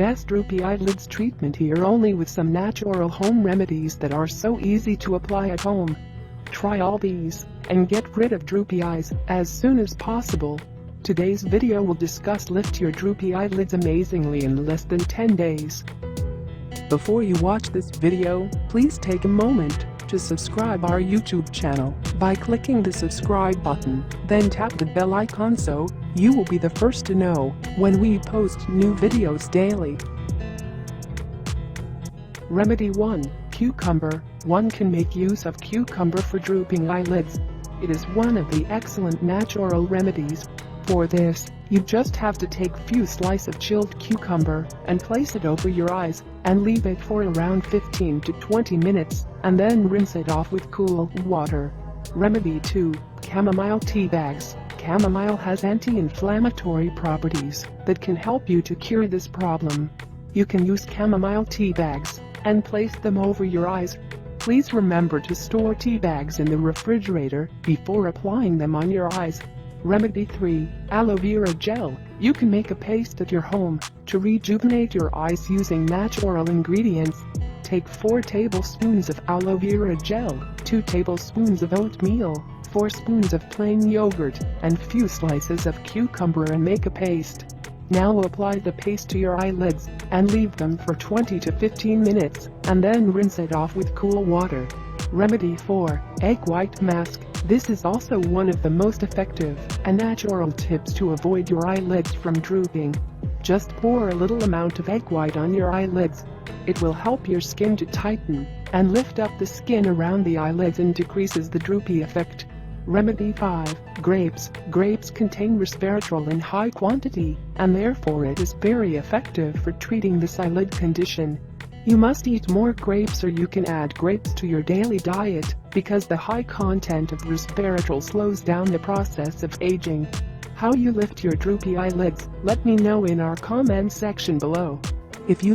best droopy eyelids treatment here, only with some natural home remedies that are so easy to apply at home. Try all these and get rid of droopy eyes as soon as possible. Today's video will discuss lift your droopy eyelids amazingly in less than 10 days. Before you watch this video, please take a moment to subscribe our YouTube channel by clicking the subscribe button, then tap the bell icon so you will be the first to know when we post new videos daily. Remedy 1. Cucumber. One can make use of cucumber for drooping eyelids. It is one of the excellent natural remedies. For this, you just have to take few slices of chilled cucumber and place it over your eyes and leave it for around 15 to 20 minutes and then rinse it off with cool water. Remedy 2. Chamomile tea bags. Chamomile has anti-inflammatory properties that can help you to cure this problem. You can use chamomile tea bags and place them over your eyes. Please remember to store tea bags in the refrigerator before applying them on your eyes. Remedy 3. Aloe vera gel. You can make a paste at your home to rejuvenate your eyes using natural ingredients. Take 4 tablespoons of aloe vera gel, 2 tablespoons of oatmeal, 4 spoons of plain yogurt, and few slices of cucumber and make a paste. Now apply the paste to your eyelids and leave them for 20 to 15 minutes and then rinse it off with cool water. Remedy 4. Egg white mask. This is also one of the most effective and natural tips to avoid your eyelids from drooping. Just pour a little amount of egg white on your eyelids. It will help your skin to tighten and lift up the skin around the eyelids and decreases the droopy effect. Remedy 5. Grapes. Grapes contain resveratrol in high quantity, and therefore it is very effective for treating this eyelid condition. You must eat more grapes, or you can add grapes to your daily diet, because the high content of resveratrol slows down the process of aging. How you lift your droopy eyelids? Let me know in our comment section below. If you